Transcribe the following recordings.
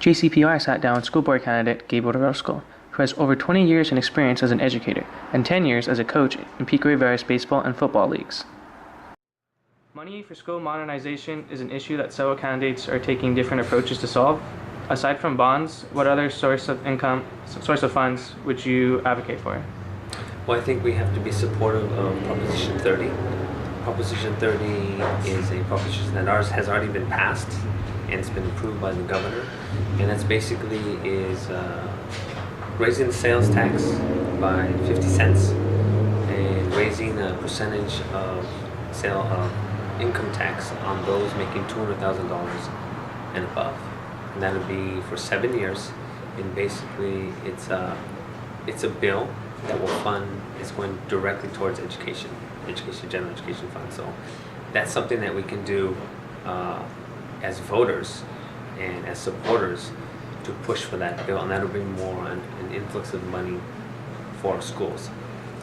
JCPR sat down with school board candidate Gabriel Orosco, who has over 20 years in experience as an educator and 10 years as a coach in Pico Rivera's baseball and football leagues. Money for school modernization is an issue that several candidates are taking different approaches to solve. Aside from bonds, what other source of funds would you advocate for? Well, I think we have to be supportive of Proposition 30. Proposition 30 is a proposition that has already been passed and it's been approved by the governor, and that's basically is raising the sales tax by 50 cents and raising the percentage of income tax on those making $200,000 and above, and that would be for 7 years. And basically, it's a bill that will fund is going directly towards general education fund. So that's something that we can do as voters and as supporters to push for that bill, and that'll bring more an influx of money for our schools.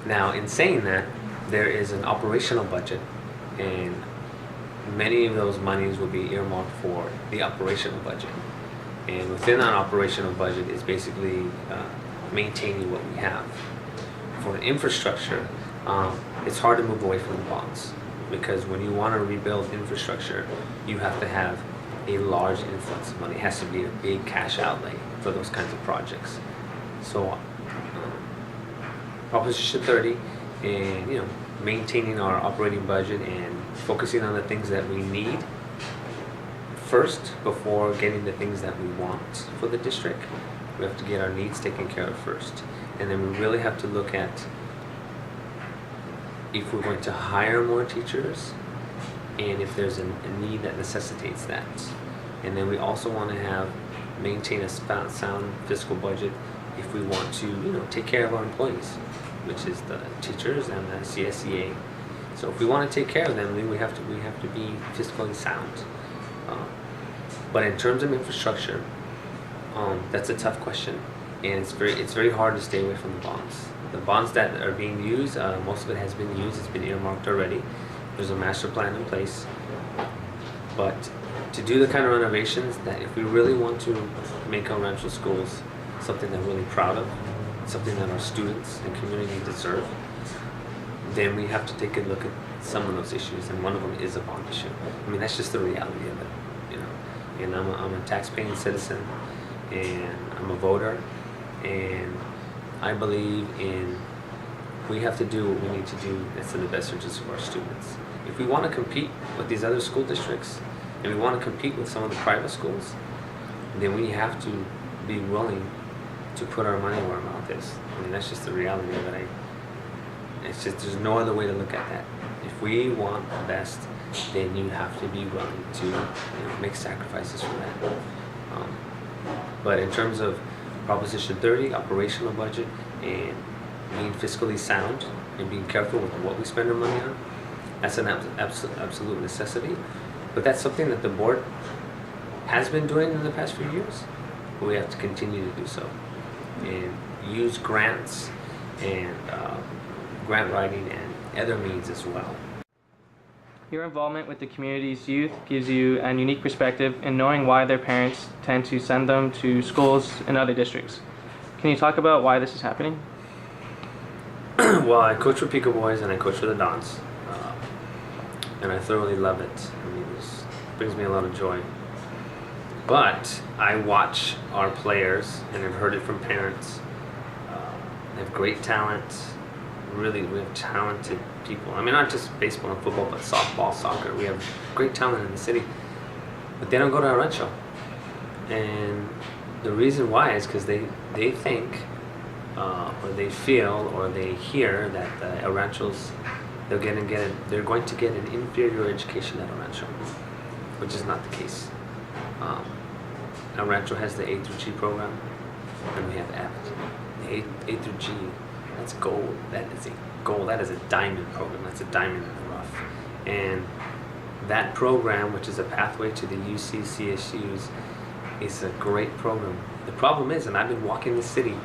Now, in saying that, there is an operational budget, and many of those monies will be earmarked for the operational budget. And within that operational budget is basically maintaining what we have. For the infrastructure, it's hard to move away from the bonds, because when you want to rebuild infrastructure, you have to have a large influx of money. It has to be a big cash outlay for those kinds of projects. So Proposition 30 and maintaining our operating budget and focusing on the things that we need first before getting the things that we want for the district. We have to get our needs taken care of first, and then we really have to look at if we're going to hire more teachers and if there's a need that necessitates that. And then we also want to maintain a sound fiscal budget if we want to take care of our employees, which is the teachers and the CSEA. So if we want to take care of them, then we have to be fiscally sound. But in terms of infrastructure, that's a tough question, and it's very hard to stay away from the bonds. The bonds that are being used, most of it has been used. It's been earmarked already. There's a master plan in place. But to do the kind of renovations that, if we really want to make our Rancho schools something that we're really proud of, something that our students and community deserve, then we have to take a look at some of those issues, and one of them is a bond issue. I mean, that's just the reality of it, And I'm a tax-paying citizen, and I'm a voter, and I believe we have to do what we need to do that's in the best interest of our students. If we want to compete with these other school districts, and we want to compete with some of the private schools, then we have to be willing to put our money where our mouth is. I mean, that's just the reality of it. It's just, there's no other way to look at that. If we want the best, then you have to be willing to make sacrifices for that. But in terms of Proposition 30, operational budget, and being fiscally sound and being careful with what we spend our money on, that's an absolute necessity. But that's something that the board has been doing in the past few years. We have to continue to do so and use grants and grant writing and other means as well. Your involvement with the community's youth gives you a unique perspective in knowing why their parents tend to send them to schools in other districts. Can you talk about why this is happening? Well, I coach for Pico Boys and I coach for the Dons, and I thoroughly love it. I mean, this brings me a lot of joy. But I watch our players, and I've heard it from parents. They have great talent. Really, we have talented people. I mean, not just baseball and football, but softball, soccer. We have great talent in the city, but they don't go to Rancho. And the reason why is because they think, or they feel, or they hear that the Ranchos, they're going to get an inferior education at Rancho, which is not the case. Rancho has the A through G program, and we have Abbott. The A through G, that's gold. That is a gold. That is a diamond program. That's a diamond in the rough. And that program, which is a pathway to the UC CSUs, is a great program. The problem is, and I've been walking the city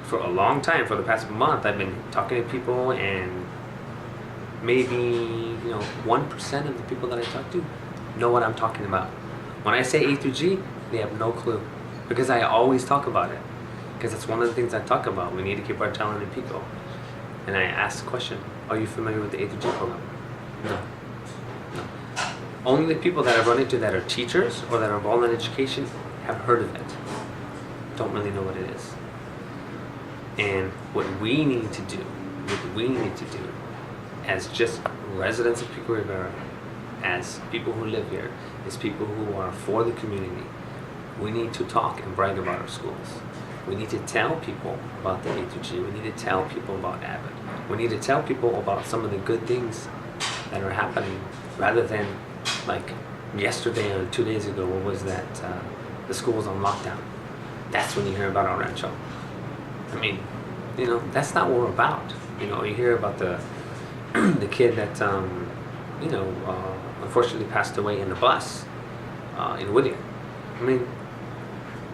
for a long time, for the past month, I've been talking to people, and maybe 1% of the people that I talk to know what I'm talking about. When I say A through G, They have no clue. Because I always talk about it. Because it's one of the things I talk about. We need to keep our talent in Pico. And I ask the question, are you familiar with the A through G program? No. Only the people that I've run into that are teachers or that are involved in education have heard of it. Don't really know what it is. And what we need to do as just residents of Pico Rivera, as people who live here, as people who are for the community, we need to talk and brag about our schools. We need to tell people about the A through G. We need to tell people about Abbott. We need to tell people about some of the good things that are happening, rather than like yesterday or 2 days ago, what was that? The school was on lockdown. That's when you hear about our rancho. I mean, that's not what we're about. You hear about the the kid that unfortunately passed away in the bus in Whittier. I mean,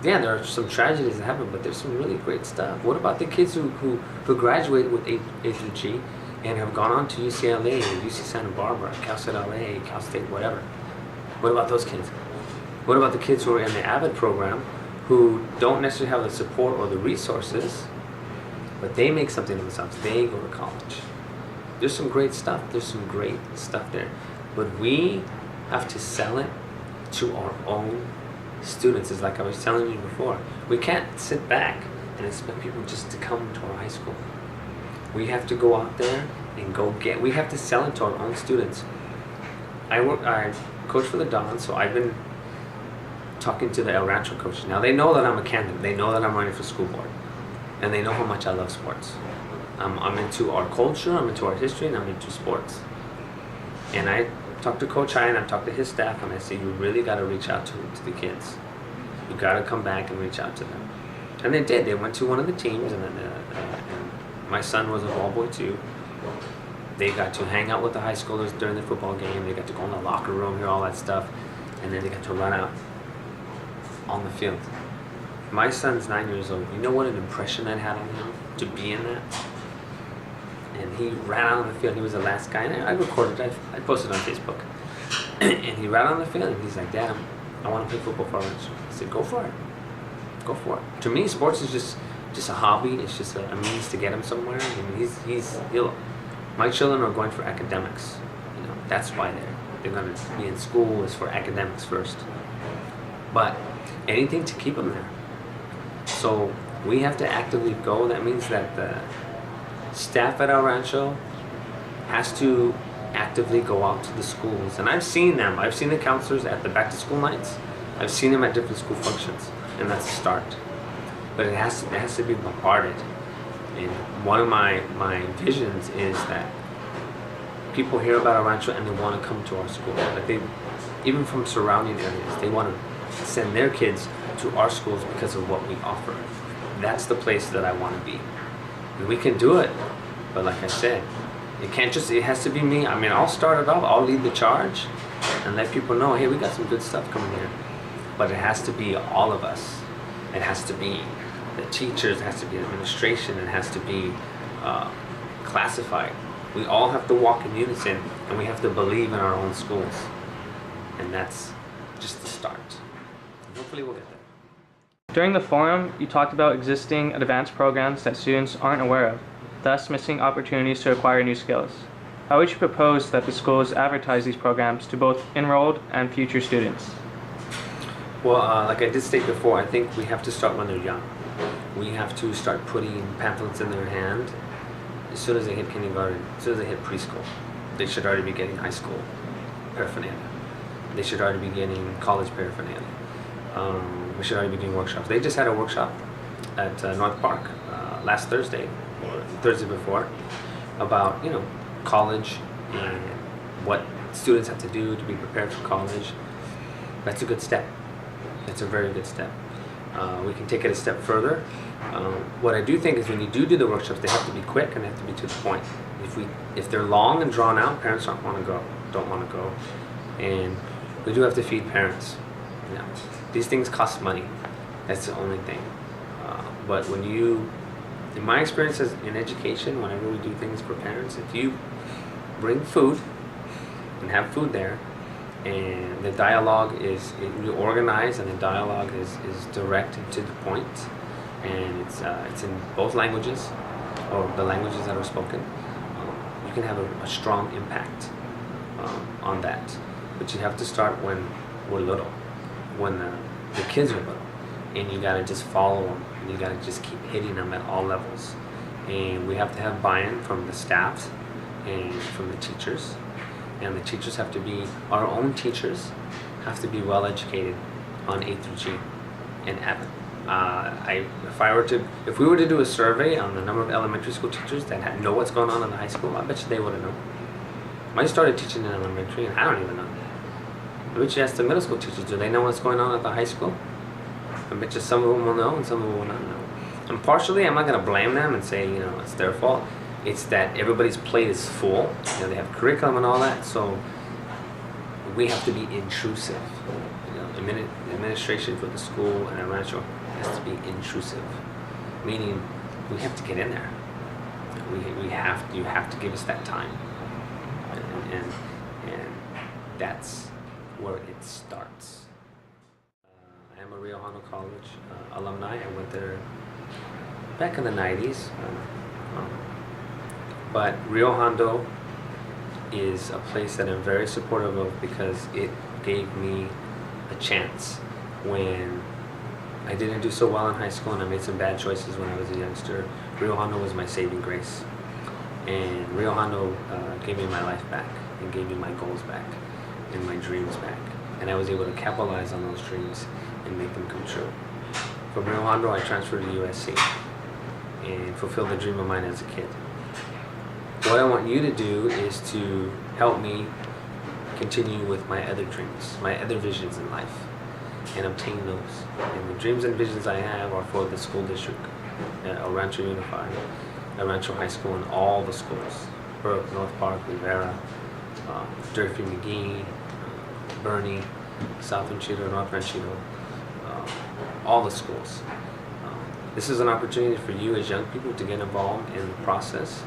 yeah, there are some tragedies that happen, but there's some really great stuff. What about the kids who graduate with A through G and have gone on to UCLA, UC Santa Barbara, Cal State LA, Cal State, whatever? What about those kids? What about the kids who are in the Abbott program who don't necessarily have the support or the resources, but they make something of themselves? They go to college. There's some great stuff. There's some great stuff there. But we have to sell it to our own students. It's like I was telling you before. We can't sit back and expect people just to come to our high school. We have to go out there and we have to sell it to our own students. I coach for the Dons, so I've been talking to the El Rancho coach. Now they know that I'm a candidate. They know that I'm running for school board. And they know how much I love sports. I'm into our culture, I'm into our history, and I'm into sports. And I talked to Coach High and I talked to his staff, and I said, you really got to reach out to the kids. You got to come back and reach out to them. And they did. They went to one of the teams, and then and my son was a ball boy too. They got to hang out with the high schoolers during the football game. They got to go in the locker room, hear all that stuff, and then they got to run out on the field. My son's 9 years old. You know what an impression that had on him to be in that? And he ran out on the field. He was the last guy. And I recorded it. I posted it on Facebook. And he ran on the field and he's like, Dad, I want to play football for Orosco. I said, go for it. Go for it. To me, sports is just a hobby. It's just a means to get him somewhere. I mean, my children are going for academics. That's why they're going to be in school is for academics first. But anything to keep them there. So we have to actively go. That means that the staff at El Rancho has to actively go out to the schools. And I've seen them. I've seen the counselors at the back to school nights. I've seen them at different school functions. And that's a start. But it has to be bombarded. And one of my visions is that people hear about El Rancho and they want to come to our school. Like even from surrounding areas, they want to send their kids to our schools because of what we offer. That's the place that I want to be. And we can do it, but like I said, it has to be me. I mean, I'll start it off, I'll lead the charge and let people know, hey, we got some good stuff coming here. But it has to be all of us. It has to be the teachers, it has to be administration, it has to be classified. We all have to walk in unison and we have to believe in our own schools. And that's just the start. And hopefully we'll get there. During the forum, you talked about existing advanced programs that students aren't aware of, thus missing opportunities to acquire new skills. How would you propose that the schools advertise these programs to both enrolled and future students? Well, like I did state before, I think we have to start when they're young. We have to start putting pamphlets in their hand as soon as they hit kindergarten, as soon as they hit preschool. They should already be getting high school paraphernalia. They should already be getting college paraphernalia. We should already be doing workshops. They just had a workshop at North Park last Thursday, or Thursday before, about college and what students have to do to be prepared for college. That's a good step. That's a very good step. We can take it a step further. What I do think is when you do the workshops, they have to be quick and they have to be to the point. If they're long and drawn out, parents don't want to go, and we do have to feed parents. These things cost money. That's the only thing. But in my experiences in education, whenever we do things for parents, if you bring food and have food there, and the dialogue is organized, and the dialogue is direct and to the point, and it's in both languages, or the languages that are spoken. You can have a strong impact on that, but you have to start when we're little, when the kids are little, and you gotta just follow them, and you gotta just keep hitting them at all levels, and we have to have buy-in from the staff and from the teachers, and the teachers have to be, our own teachers have to be well educated on A through G and Abbott. If we were to do a survey on the number of elementary school teachers that know what's going on in the high school, I bet you they wouldn't know. I started teaching in elementary and I don't even know. I bet you ask the middle school teachers, do they know what's going on at the high school? I bet you some of them will know and some of them will not know. And partially, I'm not going to blame them and say, it's their fault. It's that everybody's plate is full. They have curriculum and all that, so we have to be intrusive. Administration for the school and Rancho has to be intrusive, meaning we have to get in there. You have to give us that time, and that's where it starts. I am a Rio Hondo College alumni. I went there back in the 90s, but Rio Hondo is a place that I'm very supportive of because it gave me a chance when I didn't do so well in high school and I made some bad choices when I was a youngster. Rio Hondo was my saving grace, and Rio Hondo gave me my life back and gave me my goals back and my dreams back, and I was able to capitalize on those dreams and make them come true. From Rio Hondo, I transferred to USC and fulfilled the dream of mine as a kid. What I want you to do is to help me continue with my other dreams, my other visions in life, and obtain those. And the dreams and visions I have are for the school district, El Rancho Unified, El Rancho High School, and all the schools, Brook, North Park, Rivera, Durfee, McGee, Bernie, South Ranchito, North Ranchito, all the schools. This is an opportunity for you as young people to get involved in the process,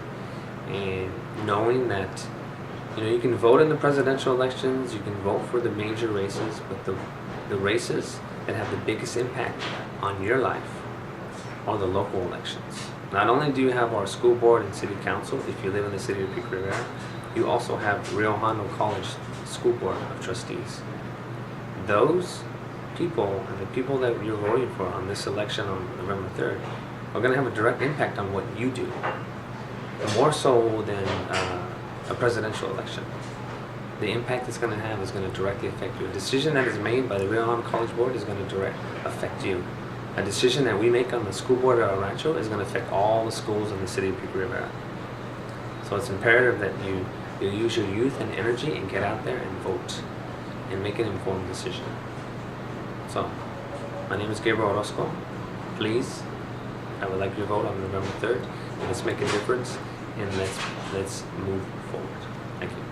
and knowing that you can vote in the presidential elections, you can vote for the major races, but the races that have the biggest impact on your life are the local elections. Not only do you have our school board and city council, if you live in the city of Pico Rivera, you also have Rio Hondo College School Board of Trustees. Those people and the people that you're voting for on this election on November 3rd are going to have a direct impact on what you do, more so than a presidential election. The impact it's going to have is going to directly affect you. A decision that is made by the Rio Hondo College Board is going to directly affect you. A decision that we make on the school board of El Rancho is going to affect all the schools in the city of Pico Rivera. So it's imperative that you use your youth and energy and get out there and vote and make an informed decision. So, my name is Gabriel Orosco. Please, I would like your vote on November 3rd. Let's make a difference, and let's move forward. Thank you.